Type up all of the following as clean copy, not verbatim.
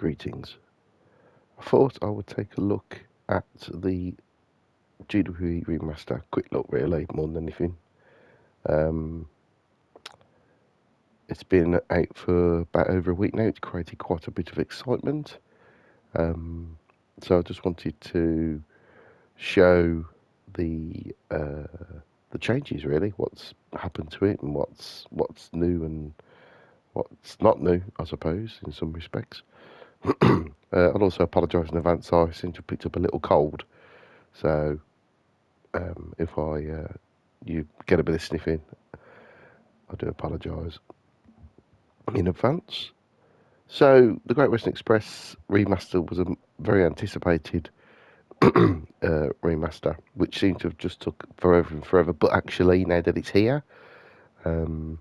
Greetings. I thought I would take a look at the GWE Remaster. Quick look, really, more than anything. It's been out for about over a week now. It's created quite a bit of excitement. So I just wanted to show the changes, really, what's happened to it and what's new and what's not new, I suppose, in some respects. I'd also apologise in advance. I seem to have picked up a little cold, so if you get a bit of sniffing, I do apologise in advance. So the Great Western Express remaster was a very anticipated remaster, which seemed to have just took forever and forever. But actually, now that it's here, can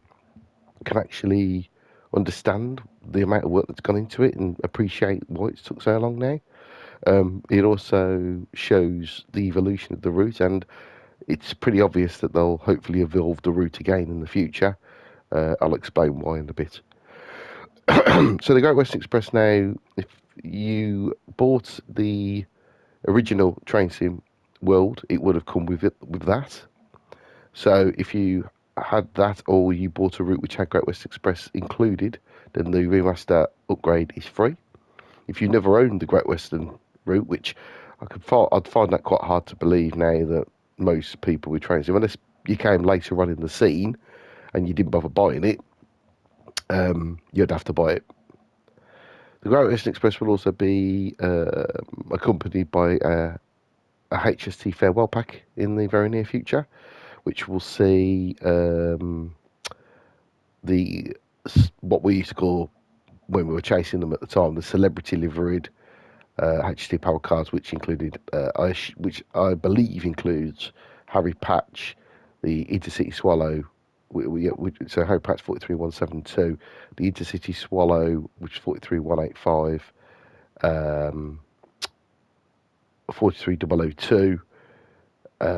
actually understand the amount of work that's gone into it and appreciate why it's took so long now. It also shows the evolution of the route, and it's pretty obvious that they'll hopefully evolve the route again in the future. I'll explain why in a bit. So the Great Western Express now, if you bought the original Train Sim World, it would have come with that. So if you had that, or you bought a route which had Great Western Express included, then the remaster upgrade is free. If you never owned the Great Western route, which I'd find that quite hard to believe now that most people with Train Sim, unless you came later on in the scene and you didn't bother buying it, you'd have to buy it. The Great Western Express will also be accompanied by a HST farewell pack in the very near future, which will see what we used to call, when we were chasing them at the time, the celebrity liveried HST power cards, which which I believe includes Harry Patch, the Intercity Swallow. So Harry Patch 43172, the Intercity Swallow, which is 43185, 43002,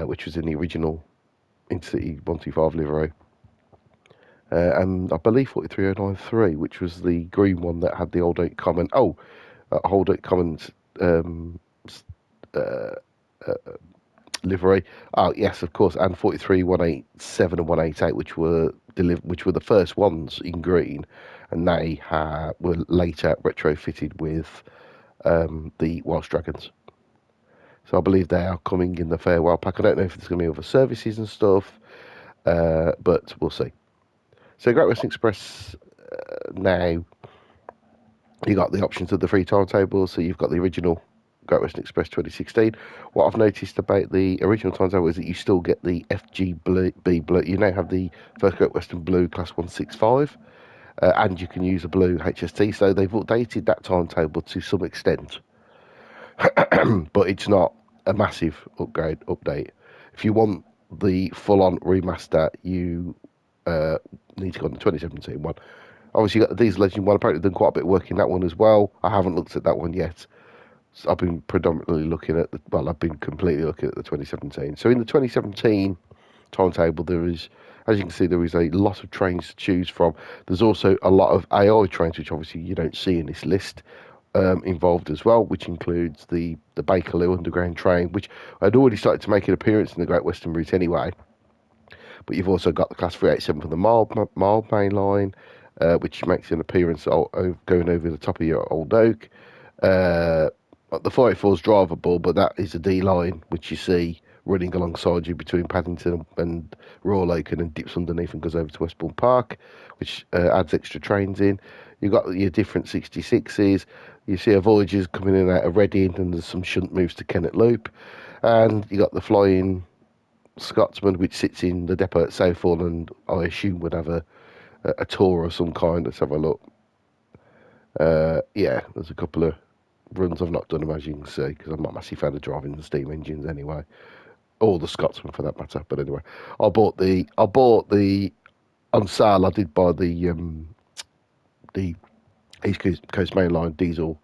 which was in the original Intercity 125 livery, and I believe 43093, which was the green one that had the Old Oak Common. Old Oak Commons livery. Oh yes, of course, and 43, 187, and 188, which were the first ones in green, and they were later retrofitted with the Welsh Dragons. So I believe they are coming in the farewell pack. I don't know if there's going to be other services and stuff, but we'll see. So Great Western Express now, you got the options of the free timetable. So you've got the original Great Western Express 2016. What I've noticed about the original timetable is that you still get the FGB blue. You now have the first Great Western Blue Class 165, and you can use a blue HST. So they've updated that timetable to some extent, but it's not a massive update. If you want the full-on remaster, you need to go on the 2017 one. Obviously, you got the Diesel Legend one. Apparently, done quite a bit of work in that one as well. I haven't looked at that one yet. So I've been predominantly looking at I've been completely looking at the 2017. So in the 2017 timetable, there is, as you can see, there is a lot of trains to choose from. There's also a lot of AI trains, which obviously you don't see in this list, involved as well, which includes the Bakerloo Underground train, which had already started to make an appearance in the Great Western Route anyway. But you've also got the Class 387 for the mild main line, which makes an appearance going over the top of your Old Oak. The 484 is drivable, but that is a D line, which you see running alongside you between Paddington and Royal Oak, and then dips underneath and goes over to Westbourne Park, which adds extra trains in. You've got your different 66s. You see a Voyagers coming in out of Reading, and there's some shunt moves to Kennet Loop. And you got the Flying Scotsman, which sits in the depot at Southall, and I assume would have a tour of some kind. Let's have a look. Yeah, there's a couple of runs I've not done them, as you can see, because I'm not a massive fan of driving the steam engines anyway, or the Scotsman for that matter. But anyway, I bought the on sale. I did buy the East Coast Main Line diesel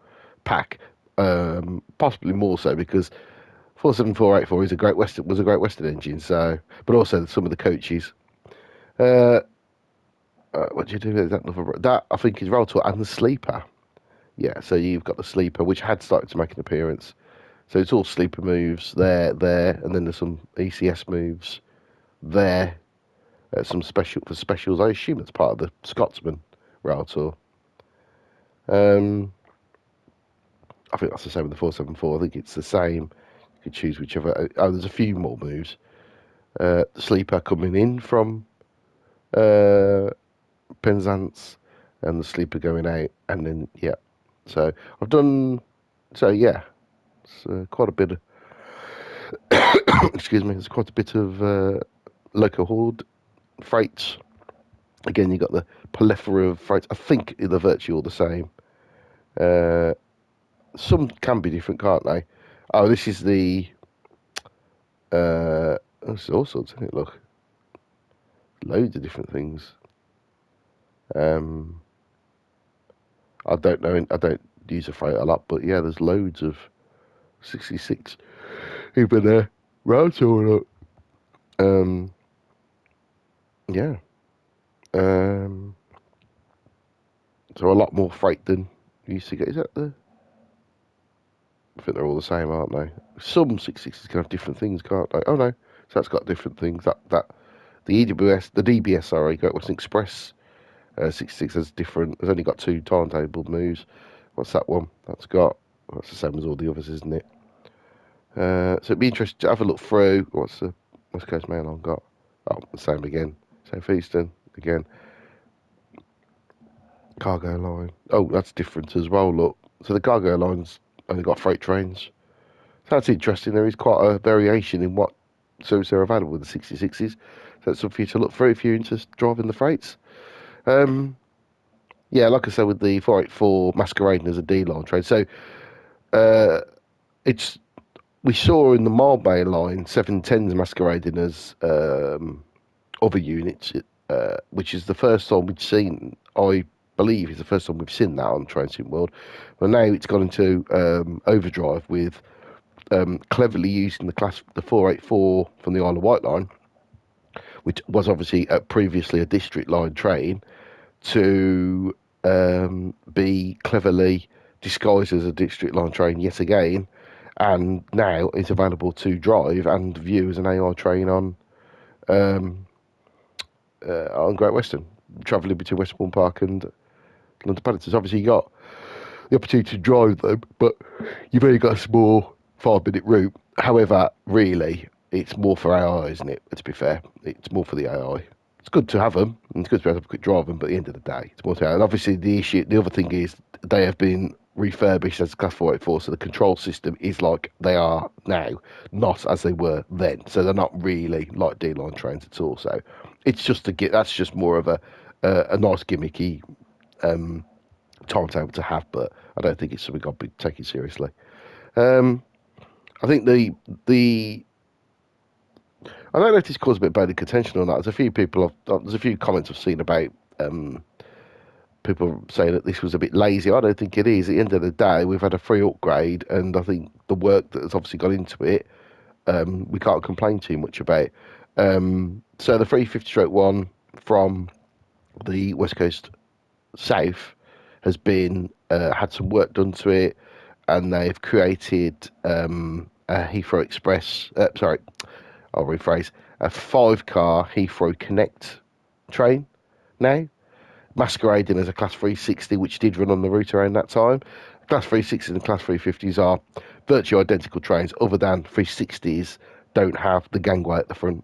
pack, possibly more so because 47484 was a Great Western engine. So, but also some of the coaches. What do you do with that? That I think is Roll and the Sleeper. Yeah, so you've got the sleeper, which had started to make an appearance. So it's all sleeper moves there, and then there's some ECS moves there. Some specials. I assume that's part of the Scotsman rail tour. I think that's the same with the 474. I think it's the same. You could choose whichever. Oh, there's a few more moves. The sleeper coming in from Penzance, and the sleeper going out, and then yeah. So I've done. So yeah, it's quite a bit. Of, excuse me. There's quite a bit of local horde freights. Again, you got the plethora of freights. I think they're virtually all the same. Some can be different, can't they? Oh, this is the. This is all sorts, isn't it? Look, loads of different things. I don't know. I don't use a freight a lot, but yeah, there's loads of 66 even there. Round or not. Yeah. Um, so a lot more freight than you used to get. Is that the? I think they're all the same, aren't they? Some 66s can have different things, can't they? Oh no, so that's got different things. That the EWS, the DBS, sorry, Great Western Express 66 has different. It's only got 2 timetable moves. What's that one? That's the same as all the others, isn't it? So it'd be interesting to have a look through. What's the West Coast Mail Line got? Oh, the same again. South Eastern again. Cargo line. Oh, that's different as well. Look, so the cargo line's only got freight trains. So that's interesting. There is quite a variation in what services are available with the 66s. So that's something for you to look through if you're into driving the freights. Um, yeah, like I said, with the 484 masquerading as a D-line train. So uh, it's we saw in the Marbay line 710s masquerading as other units, which is the first time we'd seen. I believe is the first time we've seen that on Train World. But now it's gone into overdrive with cleverly using the 484 from the Isle of Wight line, which was obviously previously a district line train, to be cleverly disguised as a district line train yet again, and now it's available to drive and view as an AR train on Great Western, travelling between Westbourne Park and London Paddington. Obviously, you got the opportunity to drive them, but you've only got a small 5-minute route. However, really, it's more for AI, isn't it? To be fair, it's more for the AI. It's good to have them, and it's good to be able to have a quick drive them, but at the end of the day, it's more to AI. And obviously, the other thing is they have been refurbished as Class 484, so the control system is like they are now, not as they were then. So they're not really like D-line trains at all. So it's just to get that's just more of a nice gimmicky timetable to have, but I don't think it's something I'd be taking seriously. I think the I don't know if this caused a bit of bad contention or not. There's a few comments I've seen about people saying that this was a bit lazy. I don't think it is. At the end of the day, we've had a free upgrade, and I think the work that has obviously gone into it, we can't complain too much about. So the 350/1 from the West Coast South has been had some work done to it, and they've created a Heathrow Express. Sorry, I'll rephrase: a 5-car Heathrow Connect train now, masquerading as a Class 360, which did run on the route around that time. Class 360s and Class 350s are virtually identical trains, other than 360s don't have the gangway at the front.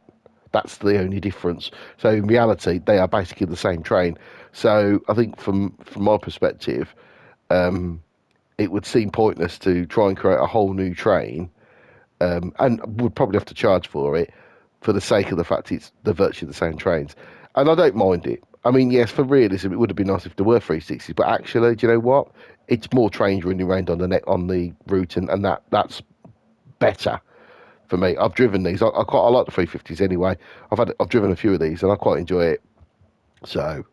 That's the only difference. So in reality, they are basically the same train. So I think from my perspective, it would seem pointless to try and create a whole new train, and would probably have to charge for it for the sake of the fact they're virtually the same trains. And I don't mind it. I mean, yes, for realism, it would have been nice if there were 360s, but actually, do you know what? It's more trains running around on the route, and that's better for me. I've driven these. I like the 350s anyway. I've driven a few of these, and I quite enjoy it. So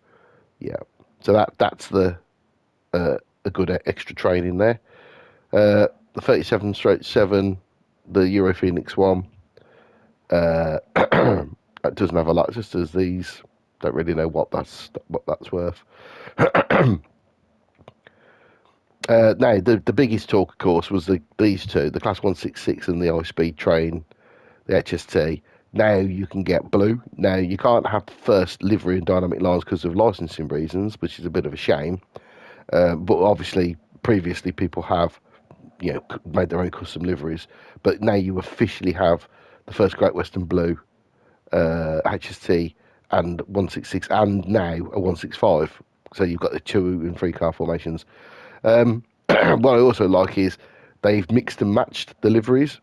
yeah, so that's a good extra train in there. The 37/7, the Euro Phoenix one, it doesn't have a lot. It just as these. Don't really know what that's worth. No, the biggest talk, of course, was these two, the Class 166 and the high speed train, the HST. Now you can get blue. Now you can't have first livery and dynamic lines because of licensing reasons, which is a bit of a shame. But obviously, previously people have, made their own custom liveries. But now you officially have the first Great Western Blue HST and 166, and now a 165. So you've got the 2 and 3 car formations. What I also like is they've mixed and matched the liveries,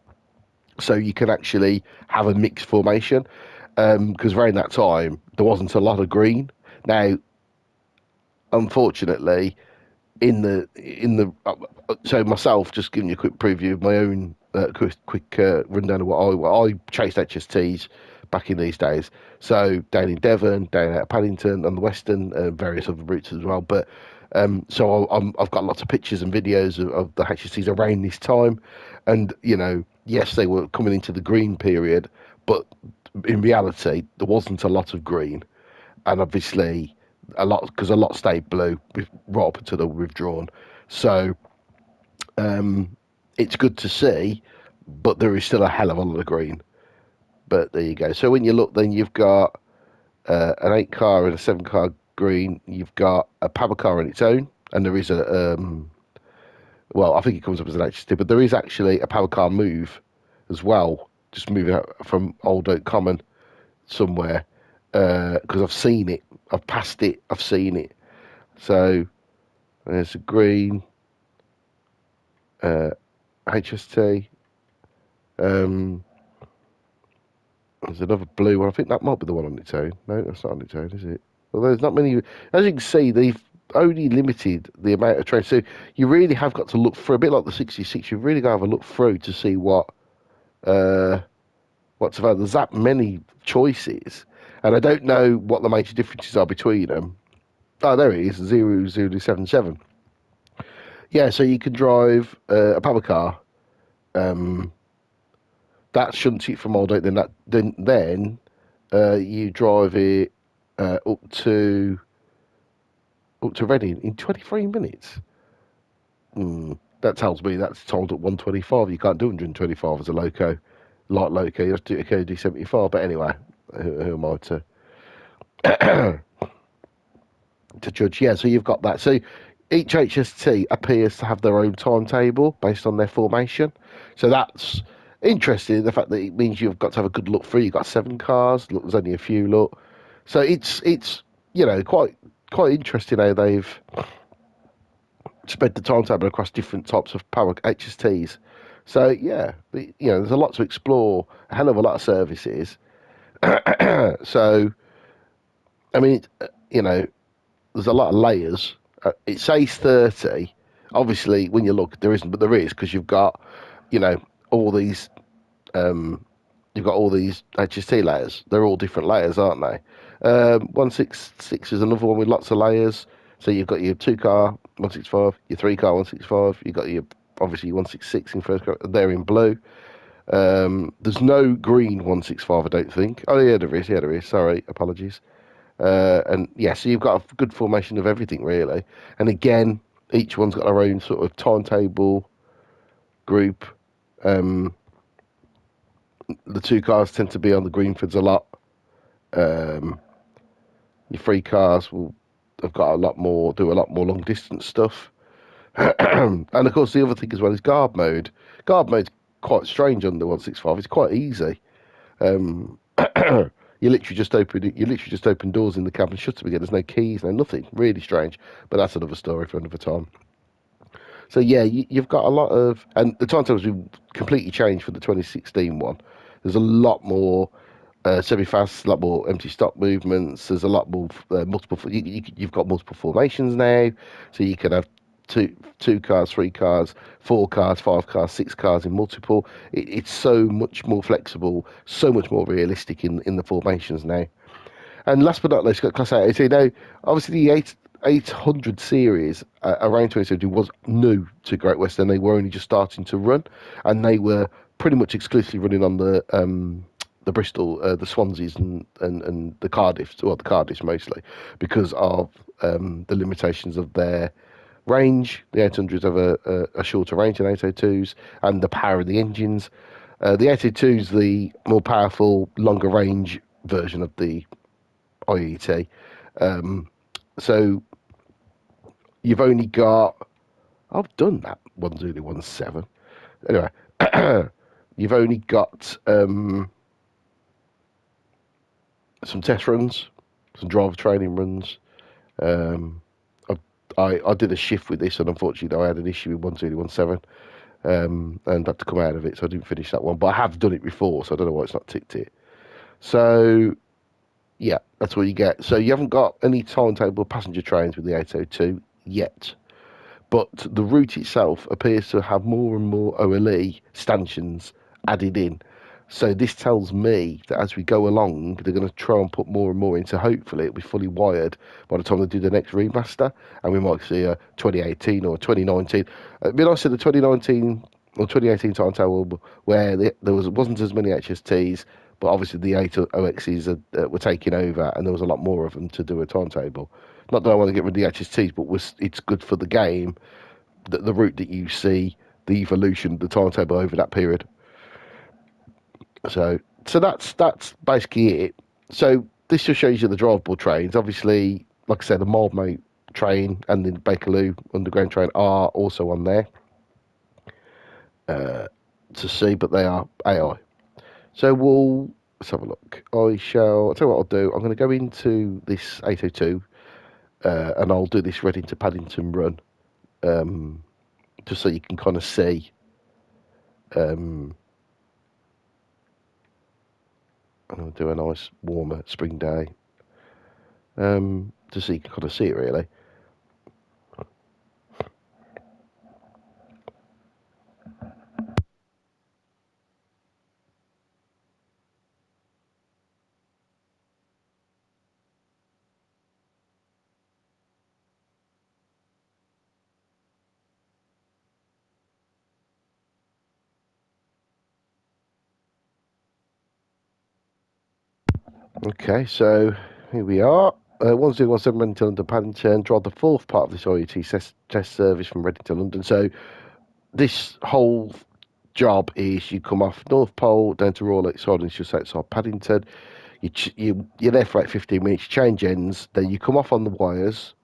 so you can actually have a mixed formation. Because around that time there wasn't a lot of green. Now, unfortunately, so myself, just giving you a quick preview of my own quick rundown of what I chased HSTs back in these days. So down in Devon, down at Paddington, on the Western, various other routes as well. But so I've got lots of pictures and videos of the HSTs around this time, and yes, they were coming into the green period, but in reality, there wasn't a lot of green, and obviously a lot stayed blue right up until they were withdrawn. So it's good to see, but there is still a hell of a lot of green. But there you go. So when you look, then you've got an 8 car and a 7 car green. You've got a power car on its own, and there is well, I think it comes up as an HST, but there is actually a power car move as well, just moving out from Old Oak Common somewhere, because I've seen it, I've passed it, I've seen it. So there's a green HST. Um, there's another blue one. I think that might be the one on its own. No, that's not on its own, is it? Well, there's not many. As you can see, they've only limited the amount of trains. So you really have got to look for a bit like the 66. You've really got to have a look through to see uh, what's available. There's that many choices, and I don't know what the major differences are between them. Oh, there it is, 0077. Yeah, so you can drive a power car. That shunts it from Old Oak. Then you drive it up to Reading in 23 minutes. That tells me that's told at 125. You can't do 125 as a light loco. You have to do a KD 75. But anyway, who am I to judge? Yeah, so you've got that. So each HST appears to have their own timetable based on their formation. So that's interesting. The fact that it means you've got to have a good look through. You've got 7 cars. Look, there's only a few. Look, so it's quite interesting how they've spread the timetable across different types of power HSTs. So yeah, there's a lot to explore. A hell of a lot of services. So I mean, there's a lot of layers. It says 30. Obviously, when you look, there isn't, but there is, because you know, all these, you've got all these HST layers. They're all different layers, aren't they? 166 is another one with lots of layers. So you've got your 2 car 165, your 3 car 165. You've got your obviously your 166 in first car. They're in blue. There's no green 165, I don't think. Oh yeah, there is. Yeah, there is. Sorry, apologies. And yeah, so you've got a good formation of everything really. And again, each one's got their own sort of timetable group. The 2 cars tend to be on the Greenfords a lot. Your 3 cars will have got do a lot more long distance stuff. And of course, the other thing as well is guard mode. Guard mode's quite strange on the 165. It's quite easy. You literally just open it. You literally just open doors in the cab and shut them again. There's no keys, no nothing. Really strange, but that's another story for another time. So yeah, you've got a lot of, and the timetables have completely changed for the 2016 one. There's a lot more semi-fast, a lot more empty stop movements. There's a lot more multiple. You've got multiple formations now, so you can have two cars, 3 cars, 4 cars, 5 cars, 6 cars in multiple. It's so much more flexible, so much more realistic in the formations now. And last but not least, got Class 8. So, obviously the 800 series around 2017 was new to Great Western. They were only just starting to run, and they were pretty much exclusively running on the Bristol, the Swanseas, and the Cardiffs, well, the Cardiffs mostly, because of the limitations of their Range, the 800s have a shorter range than 802s, and the power of the engines. The 802 is the more powerful, longer range version of the IET. So you've only got... I've done that 1017. Anyway, you've only got some test runs, some driver training runs. I did a shift with this, and unfortunately I had an issue with 1017, and had to come out of it, so I didn't finish that one. But I have done it before, so I don't know why it's not ticked it. So yeah, that's what you get. So you haven't got any timetable passenger trains with the 802 yet, but the route itself appears to have more and more OLE stanchions added in. So this tells me that as we go along, they're going to try and put more and more into. Hopefully it'll be fully wired by the time they do the next remaster, and we might see a 2018 or 2019. It'd be nice in the 2019 or 2018 timetable where wasn't as many HSTs, but obviously the 8OXs were taking over, and there was a lot more of them to do a timetable. Not that I want to get rid of the HSTs, but it's good for the game that the route that you see, the evolution, the timetable over that period. So that's basically it. So this just shows you the drivable trains. Obviously, like I said, the Mildmay train and the Bakerloo Underground train are also on there to see, but they are AI. So let's have a look. I'll tell you what I'll do. I'm going to go into this 802 and I'll do this Reading to Paddington run, just so you can kind of see. I'm going to do a nice warmer spring day, just so you can kind of see it really. Okay, so here we are. 1017 Reading to London Paddington. Drive the fourth part of this IET test service from Reading to London. So this whole job is you come off North Pole down to Royal Lakeside, and it's just outside Paddington. You're there for like 15 minutes, you change ends, then you come off on the wires,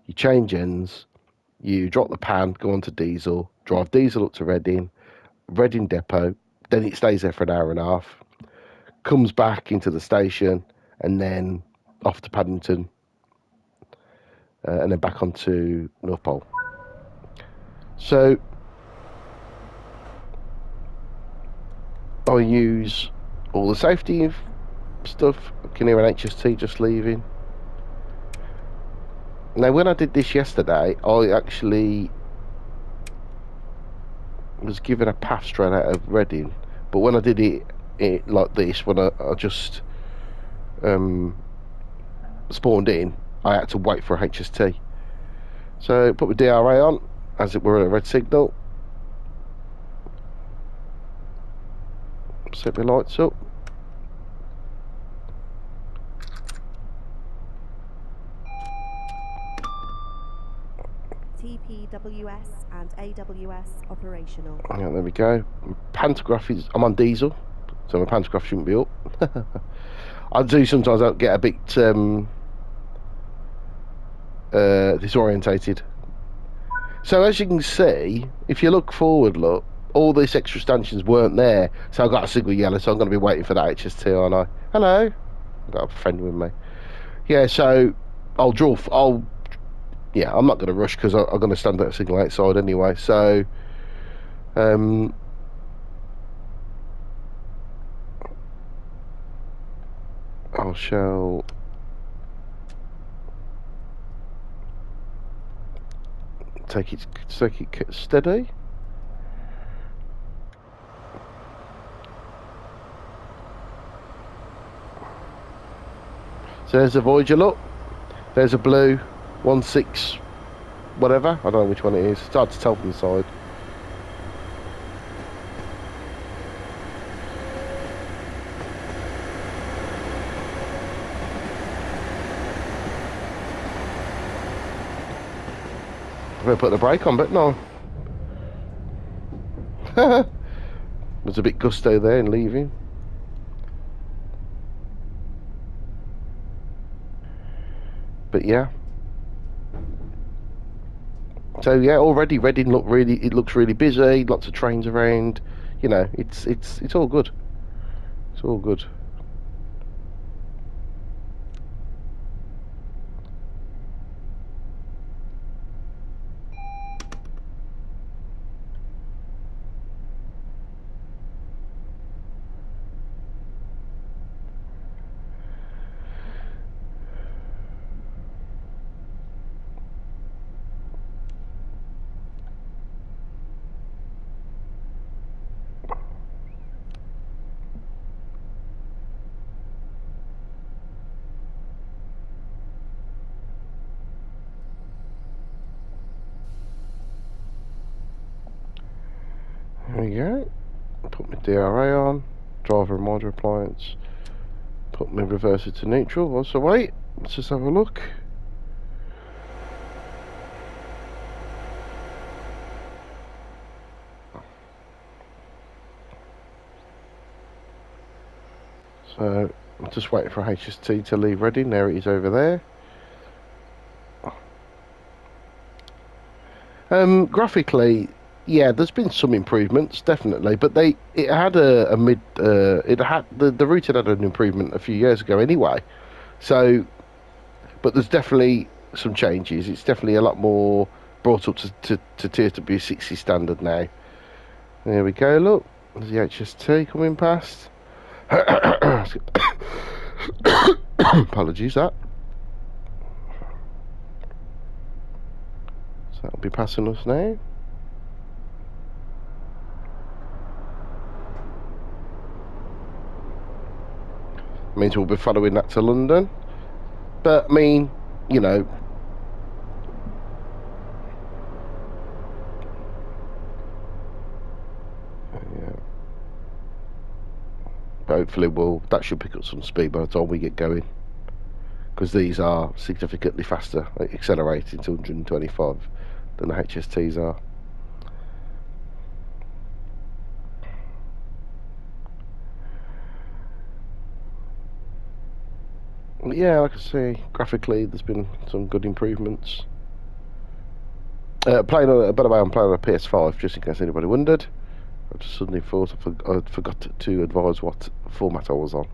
you change ends, you drop the pan, go on to diesel, drive diesel up to Reading depot, then it stays there for an hour and a half, comes back into the station, and then off to Paddington, and then back onto North Pole. So I use all the safety stuff. I can hear an HST just leaving. Now, when I did this yesterday, I actually was given a path straight out of Reading, but when I did it like this, when I just spawned in, I had to wait for a HST. So put my DRA on, as it were a red signal. Set my lights up. TPWS and AWS operational. Yeah, there we go. Pantograph is... I'm on diesel, so my pantograph shouldn't be up. I do sometimes get a bit disorientated. So as you can see, if you look forward, all these extra stanchions weren't there. So I've got a signal yellow, so I'm going to be waiting for that HST, aren't I? Hello. I've got a friend with me. Yeah, so I'm not going to rush because I'm going to stand at a signal outside anyway. So, I shall take it steady. So there's a Voyager, look. There's a blue 1.6 whatever. I don't know which one it is. It's hard to tell from the side. I'm going to put the brake on, but no. There's a bit gusto there in leaving. But yeah. So yeah, already Reading it looks really busy. Lots of trains around. You know, it's all good. It's all good. There we go. Put my DRA on. Driver reminder appliance. Put my reverser to neutral. What's the wait? Let's just have a look. So I'm just waiting for HST to leave Reading. There it is over there. Graphically, yeah, there's been some improvements definitely, but it had a mid it had the route had an improvement a few years ago anyway. So, but there's definitely some changes. It's definitely a lot more brought up to TSW6 standard now. There we go. Look, there's the HST coming past. Apologies, that. So that'll be passing us now. Means we'll be following that to London. But I mean, you know, yeah. Hopefully that should pick up some speed by the time we get going, because these are significantly faster, accelerating to 125 than the HSTs are. Yeah, like I say, graphically there's been some good improvements. By the way, I'm playing on a PS5, just in case anybody wondered. I just suddenly thought I forgot to advise what format I was on.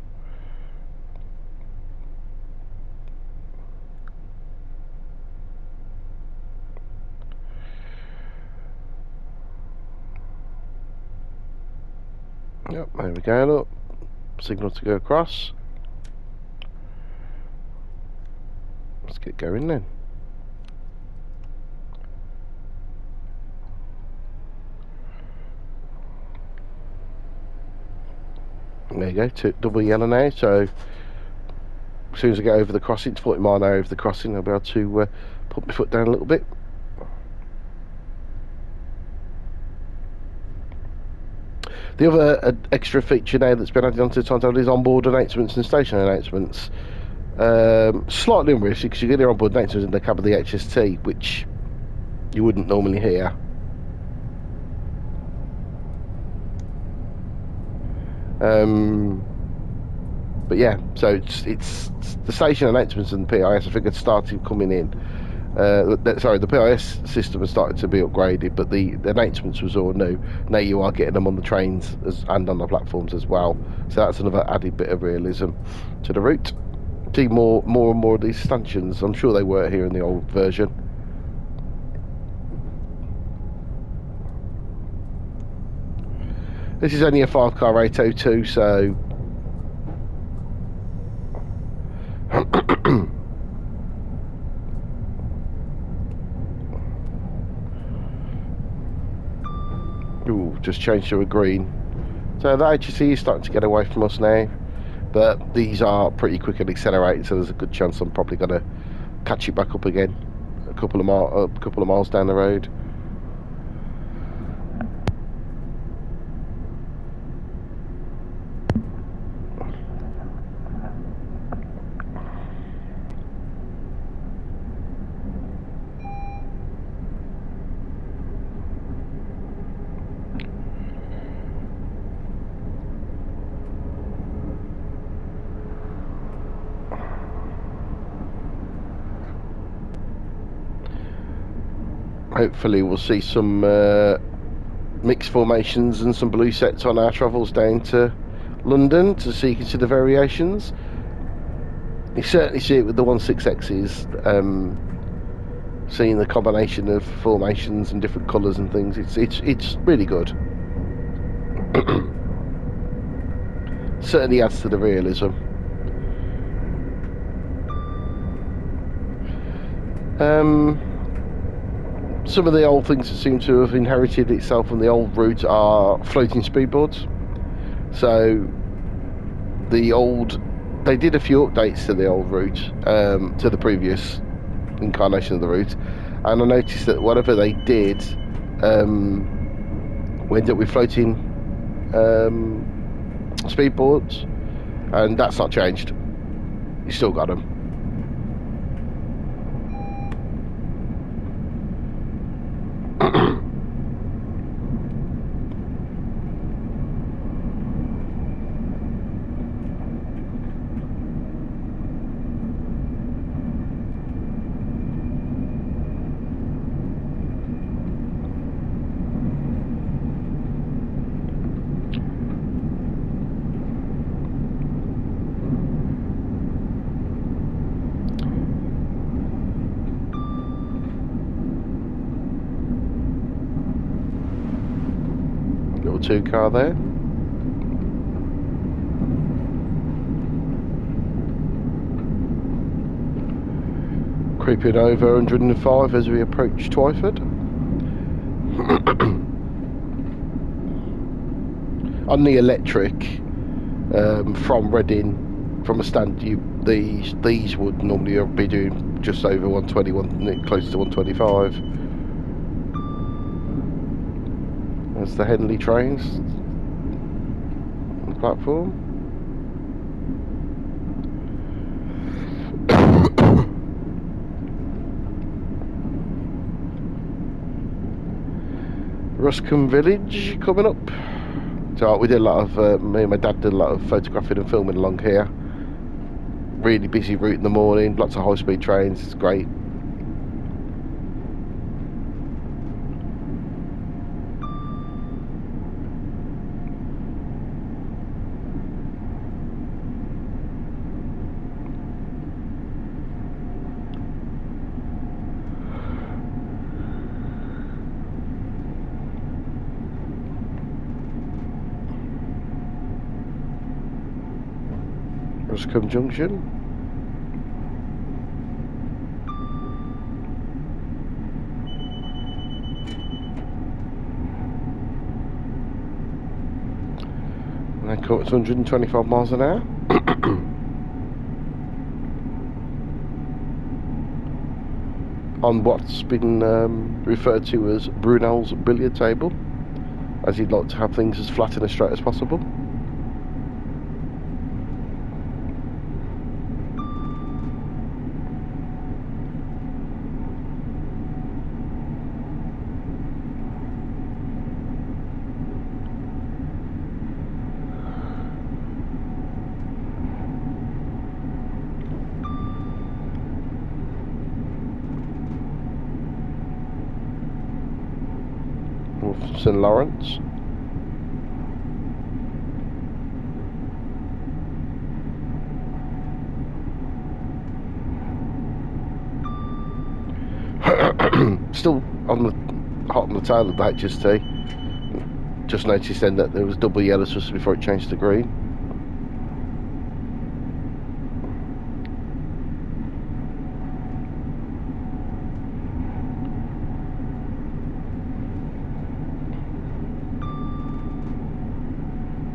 Yep, there we go. Look, signal to go across. Let's get going then. There you go, double yellow now. So as soon as I get over the crossing, it's 40 mile an hour over the crossing, I'll be able to put my foot down a little bit. The other extra feature now that's been added onto the Timetable is onboard announcements and station announcements. Slightly unrealistic because you get your onboard announcements in the cab of the HST, which you wouldn't normally hear. But yeah, so it's the station announcements and PIS. I think it's started coming in. The PIS system has started to be upgraded, but the announcements was all new. Now you are getting them on the trains and on the platforms as well. So that's another added bit of realism to the route. See more and more of these stanchions. I'm sure they were here in the old version. This is only a 5-car 802, so ooh, just changed to a green. So the HSE is starting to get away from us now, but these are pretty quick and accelerating, so there's a good chance I'm probably going to catch it back up again a couple of miles down the road. hopefully we'll see some mixed formations and some blue sets on our travels down to London to see consider variations. You certainly see it with the 16Xs, seeing the combination of formations and different colours and things. It's really good. Certainly adds to the realism. Some of the old things that seem to have inherited itself from the old route are floating speedboards. So they did a few updates to the old route, to the previous incarnation of the route, and I noticed that whatever they did, we ended up with floating speedboards, and that's not changed. You still got them. Little 2 car there. Creeping over 105 as we approach Twyford. On the electric, from Reading, from a stand, these would normally be doing just over 121, close to 125. There's the Henley trains on the platform. Ruscombe Village coming up. So we did a lot of, me and my dad did a lot of photographing and filming along here. Really busy route in the morning, lots of high-speed trains, it's great. Ruscombe Junction. And then come up to 125 miles an hour. On what's been referred to as Brunel's billiard table, as he'd like to have things as flat and as straight as possible. St Lawrence. Still on the hot on the tail of the HST. Just noticed then that there was double yellow just before it changed to green.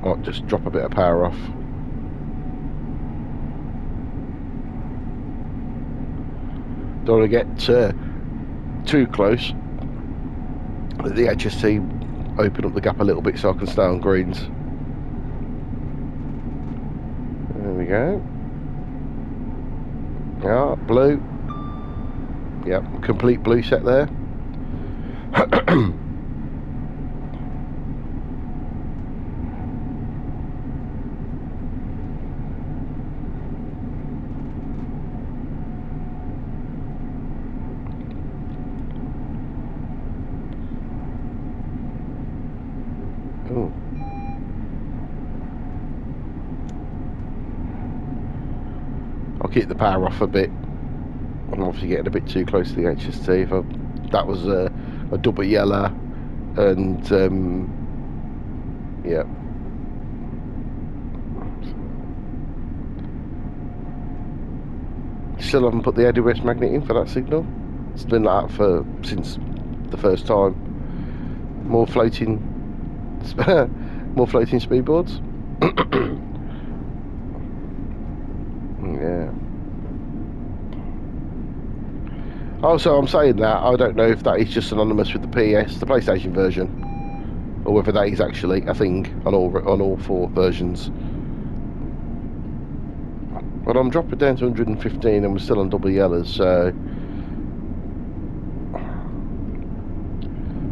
Might just drop a bit of power off. Don't want to get too close. Let the HST open up the gap a little bit so I can stay on greens. There we go. Yeah, blue. Yep, complete blue set there. I'll keep the power off a bit. I'm obviously getting a bit too close to the HST. That was a double yellow, and yeah. Still haven't put the AWS magnet in for that signal. It's been like that since the first time. More floating, more floating speedboards. Yeah. Also, I'm saying that I don't know if that is just synonymous with the PS, the PlayStation version, or whether that is actually a thing on all 4 versions. But I'm dropping down to 115, and we're still on double yellows. So,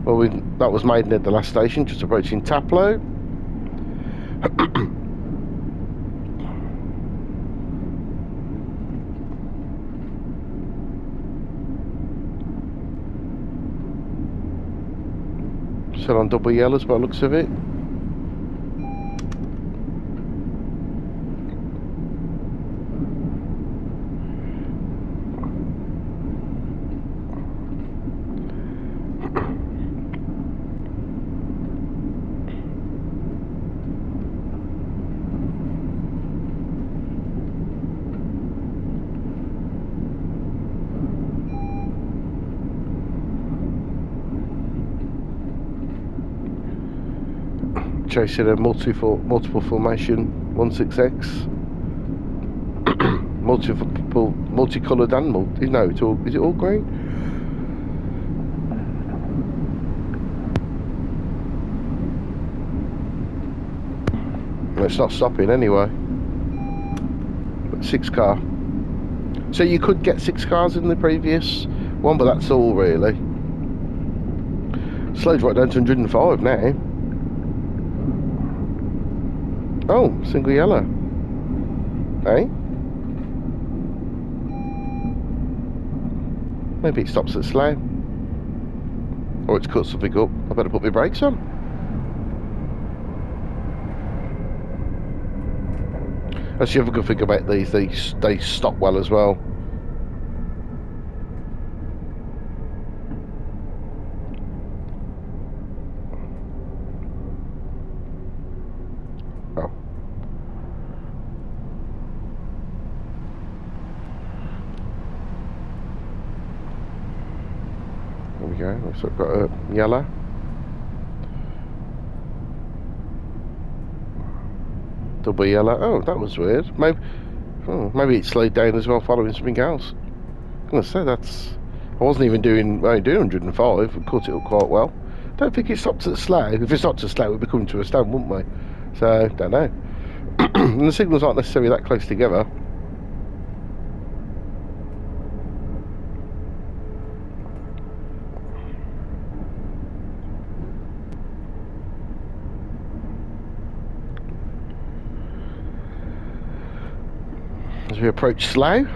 well, that was Maiden at the last station, just approaching Taplow. Still on double yellows by the looks of it. Chasing a multiple formation 16X. Multicoloured animal. No, is it all green? Well, it's not stopping anyway. But 6 car. So you could get 6 cars in the previous one, but that's all really. Slowed right down to 105 now. Oh, single yellow. Eh? Maybe it stops at slow. Or it's cut something up. I better put my brakes on. That's the other good thing about these. They stop well as well. Oh. There we go. So I've got a yellow. Double yellow. Oh, that was weird. Maybe it slowed down as well following something else. I'm gonna say I wasn't even doing 105 and cut it up quite well. Don't think it stopped at slow. If it stopped at slow, we'd be coming to a stand, wouldn't we? So, don't know. And the signals aren't necessarily that close together. As we approach Slough,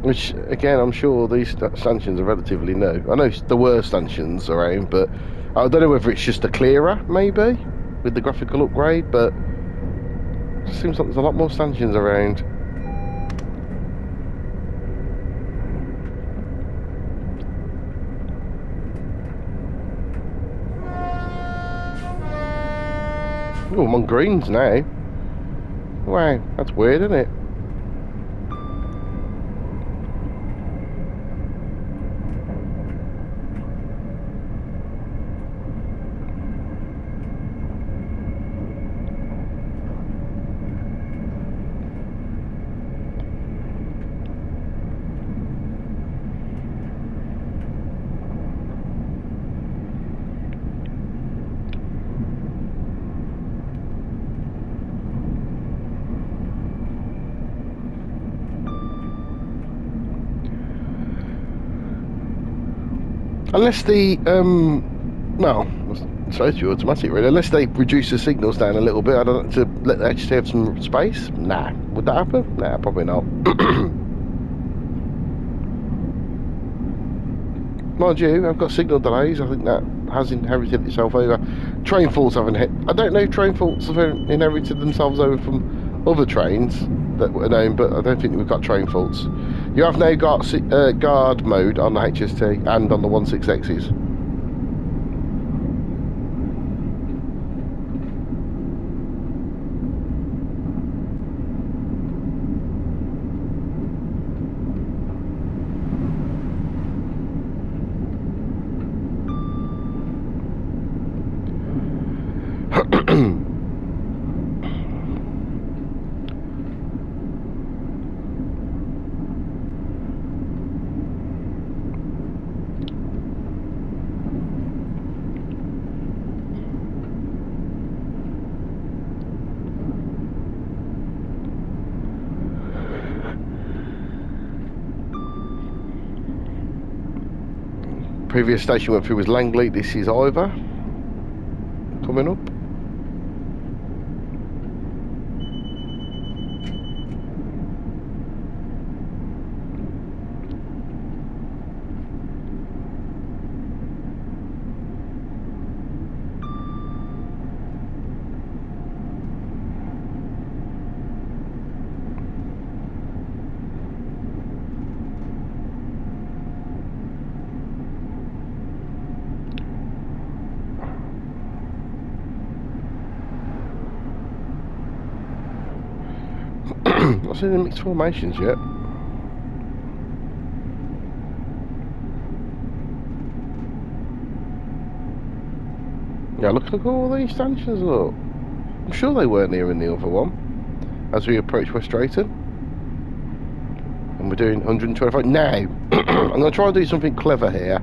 which again I'm sure these stanchions are relatively new. I know there were stanchions around, but I don't know whether it's just a clearer maybe with the graphical upgrade, but it seems like there's a lot more stanchions around. Oh, I'm on greens now. Wow, that's weird, isn't it? Unless the well, it's supposed to be automatic really. Unless they reduce the signals down a little bit, I don't know, to let the HT have some space. Nah, would that happen? Nah, probably not. Mind you, I've got signal delays. I think that has inherited itself over. Train faults haven't hit. I don't know if train faults have inherited themselves over from other trains. that were known, but I don't think we've got train faults. You have now got guard mode on the HST and on the 16Xs. Previous station went through was Langley. This is Ivor coming up. Not seen the mixed formations yet. Yeah, look at all these stanchions, look. I'm sure they weren't here in the other one. As we approach West Drayton. And we're doing 125. Now, I'm going to try and do something clever here.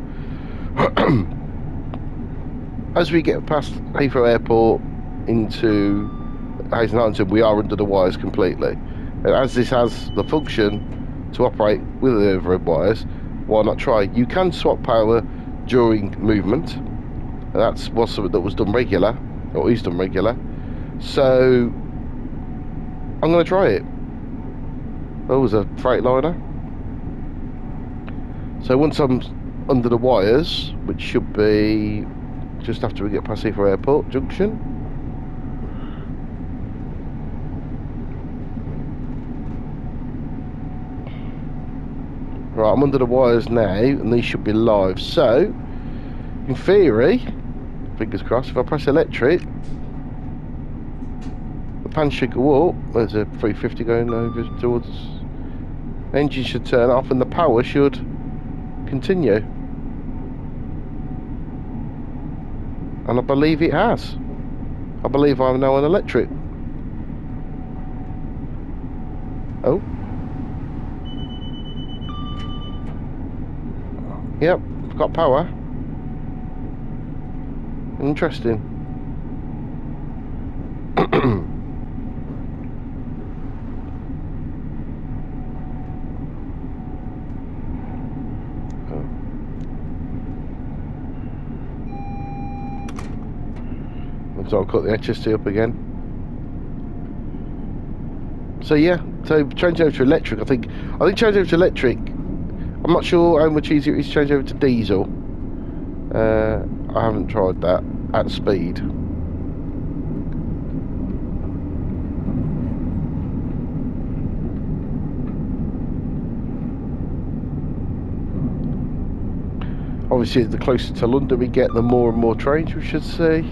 As we get past Heathrow Airport into Hazelton, we are under the wires completely. And as this has the function to operate with the overhead wires, why not try? You can swap power during movement. And that's something that was done regular, or is done regular. So I'm going to try it. That was a Freightliner. So once I'm under the wires, which should be just after we get past Heathrow Airport junction. Right, I'm under the wires now, and these should be live. So, in theory, fingers crossed, if I press electric, the pan should go up. There's a 350 going over towards. Engine should turn off, and the power should continue. And I believe it has. I believe I'm now on electric. Oh. Yep, I've got power. Interesting. So I'll cut the HST up again. So yeah, so change over to electric. I think change over to electric. I'm not sure how much easier it is to change over to diesel. I haven't tried that at speed. Obviously, the closer to London we get, the more and more trains we should see.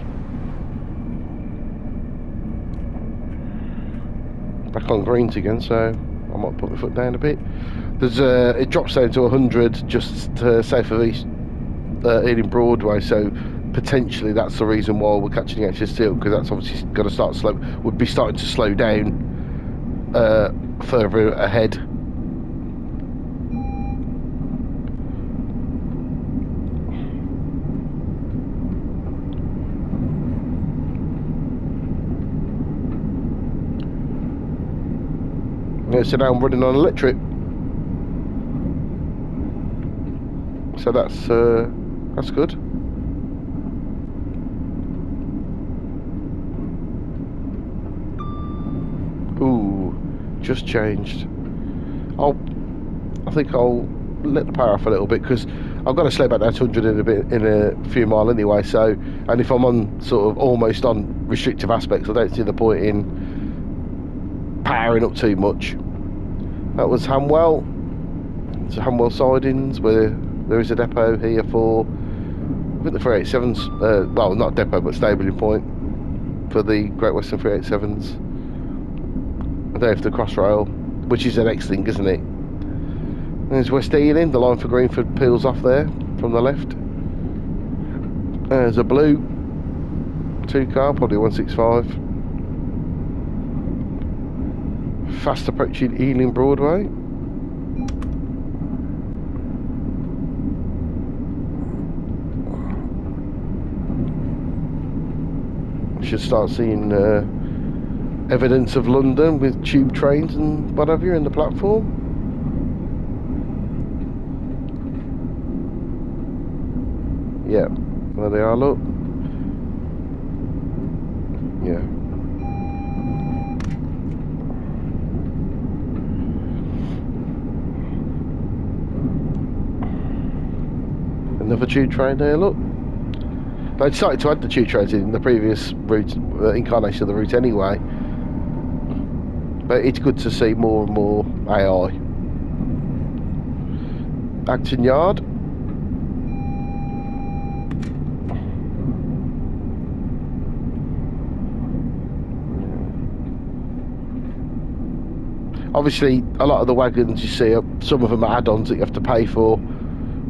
Back on greens again, so I might put my foot down a bit. There's it drops down to 100 just south of East Ealing Broadway, so potentially that's the reason why we're catching the HST, because that's obviously going to start slow. Would be starting to slow down further ahead. Yeah, so now I'm running on electric. So that's good. Ooh, just changed. I think I'll let the power off a little bit, because I've got to slow back down to 100 in a few mile anyway. So, and if I'm on sort of almost on restrictive aspects, I don't see the point in powering up too much. That was Hamwell. It's Hamwell sidings where there is a depot here for, I think, the 387s. Well, not depot, but stabling point for the Great Western 387s. There for the Crossrail, which is the next thing, isn't it? There's West Ealing. The line for Greenford peels off there from the left. There's a blue 2 car, probably 165. Fast approaching Ealing Broadway. Should start seeing evidence of London with tube trains and what have you in the platform. Yeah, there they are, look. Yeah. Another tube train there, look. They decided to add the tube trains in the previous route, incarnation of the route anyway. But it's good to see more and more AI. Acton Yard. Obviously, a lot of the wagons you see, some of them are add-ons that you have to pay for.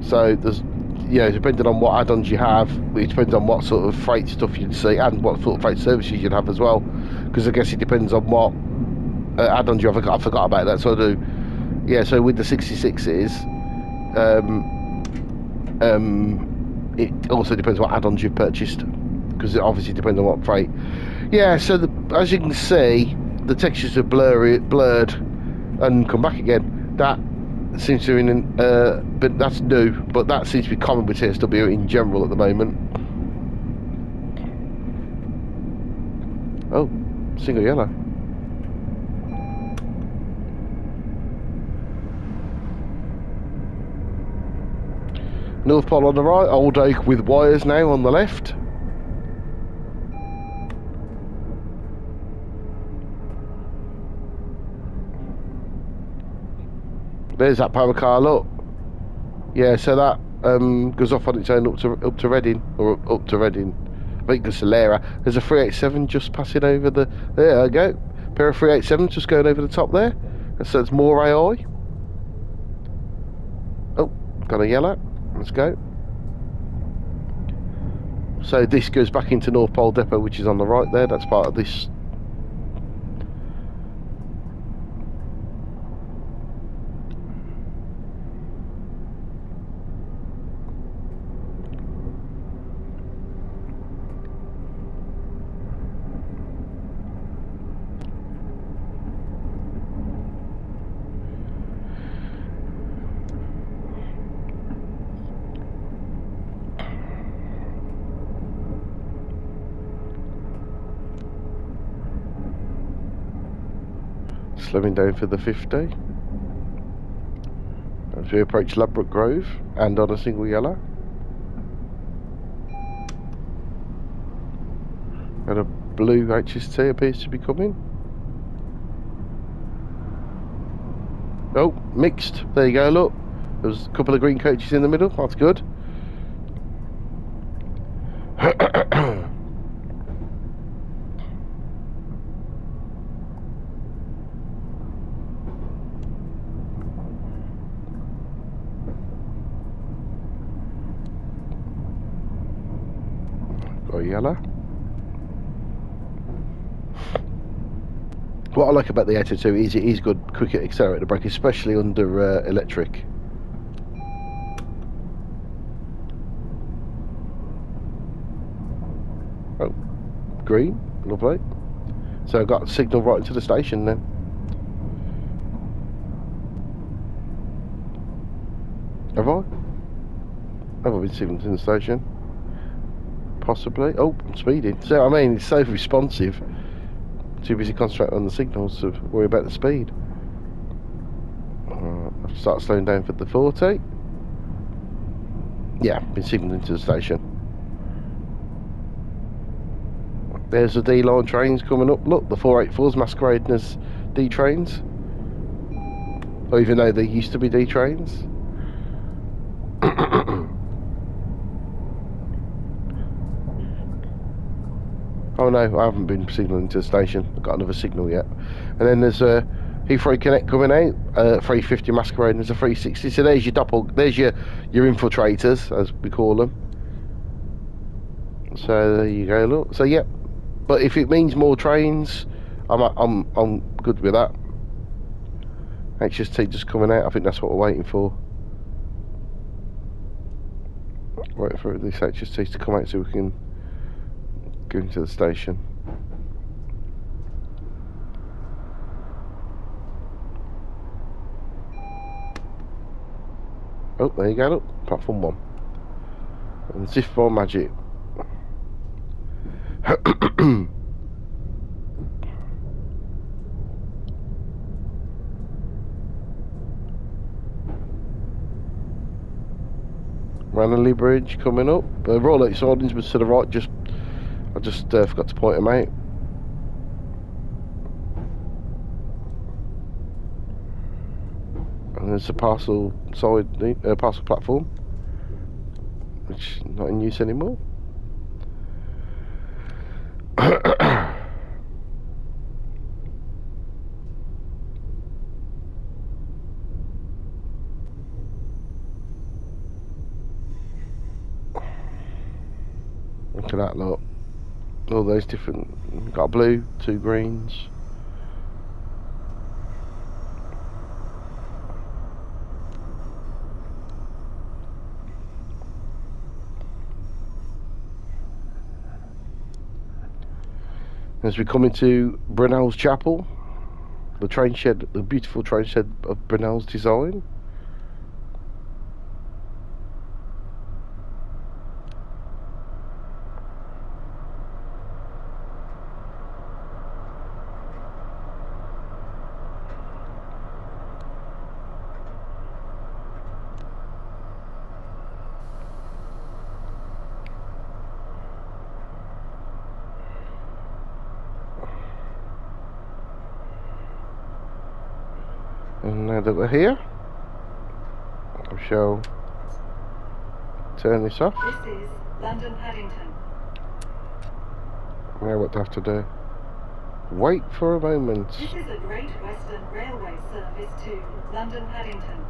So there's, you know, depending on what add-ons you have, it depends on what sort of freight stuff you'd see and what sort of freight services you'd have as well. Because I guess it depends on what add-ons you have. I forgot about that, so I do. Yeah, so with the 66s, it also depends what add-ons you've purchased, because it obviously depends on what freight. Yeah, so as you can see, the textures are blurred and come back again. That seems to be but that's new, but that seems to be common with TSW in general at the moment. Oh, single yellow. North Pole on the right, Old Oak with wires now on the left. There's that power car, look. Yeah, so that goes off on its own up to Reading, or up to Reading. I think it's Solera. There's a 387 just passing over the. There we go. Pair of 387s just going over the top there. So it's more AI. Oh, got a yellow. Let's go. So this goes back into North Pole Depot, which is on the right there. That's part of this. Slowing down for the 50 as we approach Ladbroke Grove and on a single yellow. And a blue HST appears to be coming. Oh, mixed. There you go, look. There's a couple of green coaches in the middle. That's good. Got a yellow. What I like about the 802 is it is good quick accelerator brake, especially under electric. Oh, green, lovely. So I've got a signal right into the station then. Have I? Have I been signalled in the station? Possibly. Oh, I'm speeding. So I mean, it's so responsive. Too busy concentrating on the signals to worry about the speed. I'll start slowing down for the 40. Yeah, been signalled into the station. There's the D-line trains coming up. Look, the 484's masquerading as D trains, or even though they used to be D trains. Oh no, I haven't been signalling to the station. I've got another signal yet. And then there's a Heathrow Connect coming out, 350 Masquerade, and there's a 360. So there's your there's your infiltrators, as we call them. So there you go, look. So yeah, but if it means more trains, I'm good with that. HST just coming out. I think that's what we're waiting for. Waiting for this HST to come out so we can go into the station. Oh, there you go, look, platform 1. And as if by magic. Ranelagh Bridge coming up. Royal Oak Sidings was to the right, I just forgot to point them out. And there's a parcel parcel platform, which is not in use anymore. Look at that lot. All those different, got a blue, 2 greens. As we come into Brunel's Chapel, the train shed, the beautiful train shed of Brunel's design. And now that we're here, I shall turn this off. This is London Paddington. Now what do I have to do? Wait for a moment. This is a Great Western Railway service to London Paddington.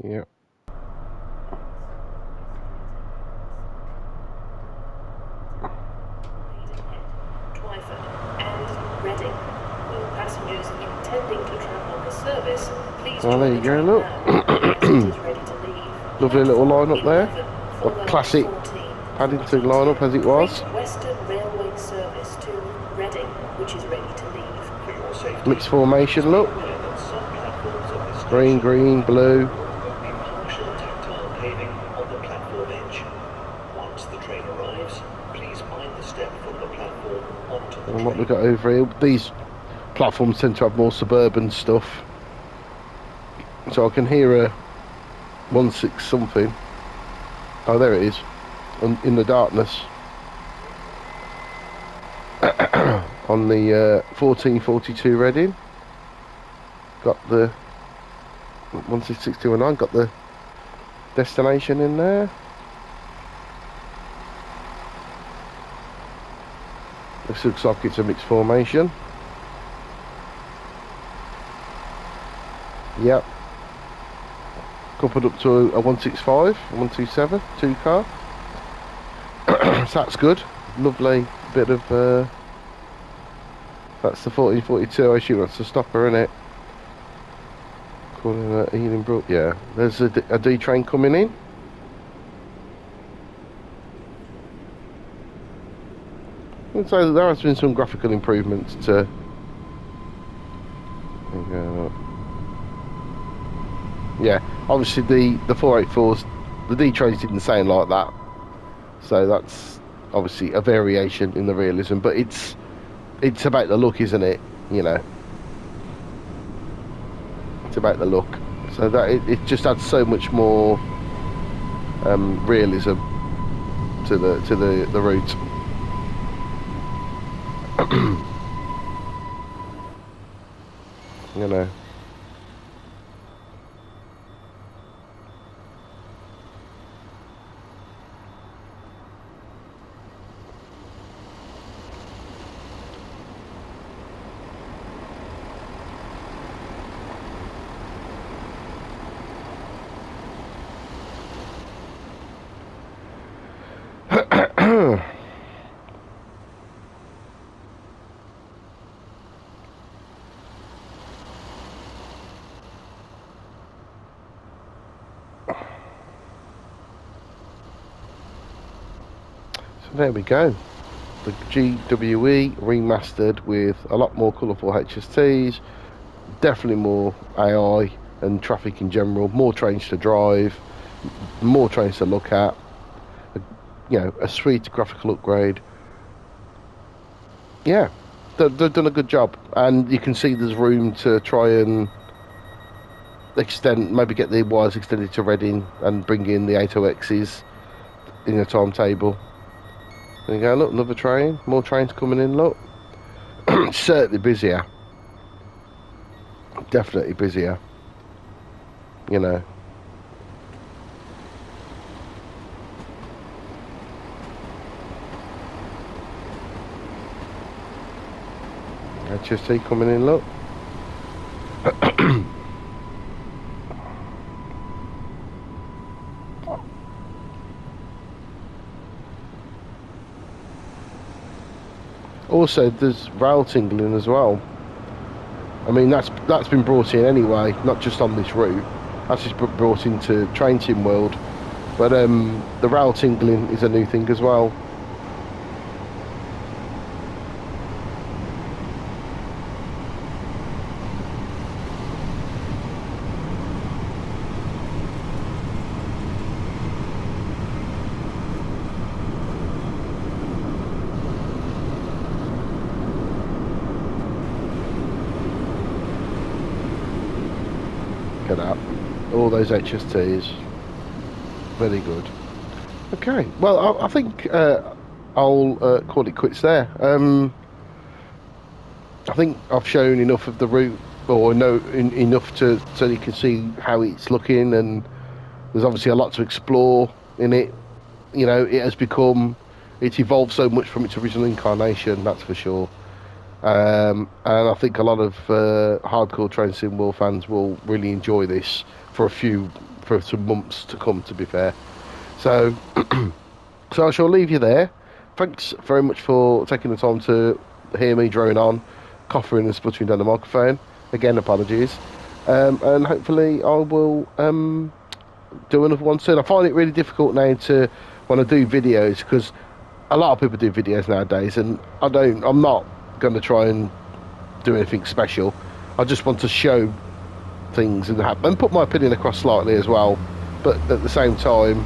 Yep. Twyford and Reading. All passengers intending to travel on the service, please Oh, there you go, look. Lovely little line up there. A classic Paddington line up as it was. Western Railway service to Reading, which is ready to leave. Mixed formation, look. Green, green, blue. Partial tactile paving on the platform edge. Once the train arrives, please mind the step from the platform onto the train. And what we got over here, these platforms tend to have more suburban stuff. So I can hear a 16 something. Oh, there it is. In the darkness. On the 1442 Reading. Got the 16629, got the destination in there. This looks like it's a mixed formation. Yep. Coupled up to a 165, 127, 2 car. So that's good. Lovely bit of that's the 1442. I assume that's the stopper, isn't it? Calling that Ealing Brook. Yeah, there's a D train coming in. And so there has been some graphical improvements to. Yeah, obviously the 484s, the D trains didn't sound like that, so that's obviously a variation in the realism. But it's about the look, isn't it? You know, it's about the look. So that it just adds so much more realism to the route. You know. So there we go. The GWE remastered with a lot more colourful HSTs, definitely more AI and traffic in general, more trains to drive, more trains to look at, you know, a sweet graphical upgrade. Yeah, they've done a good job, and you can see there's room to try and extend, maybe get the wires extended to Reading and bring in the 80Xs in a timetable. There you go, look, another train, more trains coming in, look. Certainly busier. Definitely busier. You know. HST coming in, look. Also, there's rail tingling as well. I mean, that's been brought in anyway, not just on this route. That's just brought into Train Sim World. But the rail tingling is a new thing as well. Look at that. All those HSTs. Very good. Okay, well, I think I'll call it quits there. I think I've shown enough of the route, or know enough so you can see how it's looking, and there's obviously a lot to explore in it. You know, it's evolved so much from its original incarnation, that's for sure. And I think a lot of hardcore Train Sim World fans will really enjoy this for some months to come, to be fair. So, so I shall leave you there. Thanks very much for taking the time to hear me drone on, coughing and spluttering down the microphone. Again, apologies. And hopefully I will do another one soon. I find it really difficult now to when I do videos, because a lot of people do videos nowadays, and I'm not going to try and do anything special. I just want to show things and put my opinion across slightly as well, but at the same time,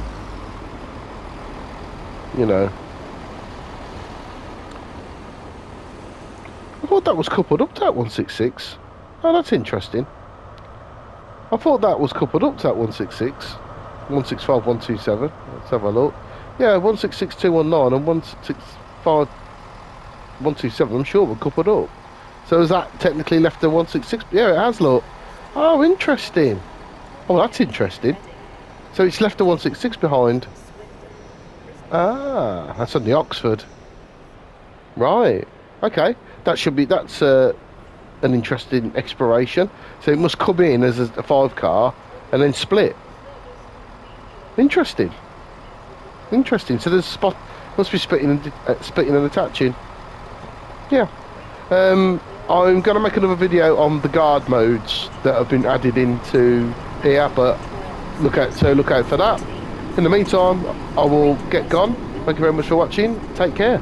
you know. I thought that was coupled up to that 166. Oh, that's interesting. I thought that was coupled up to that 166, 165, 127. Let's have a look. Yeah, 166219 and 165, 127. I'm sure we're coupled up. So is that technically left the 166? Yeah, it has. Look. Oh, interesting. Oh, that's interesting. So it's left the 166 behind. Ah, that's on the Oxford. Right. Okay. That's an interesting exploration. So it must come in as a 5 car and then split. Interesting. So there's spot must be splitting and attaching. Yeah. I'm going to make another video on the guard modes that have been added into here, but look out for that. In the meantime, I will get gone. Thank you very much for watching. Take care.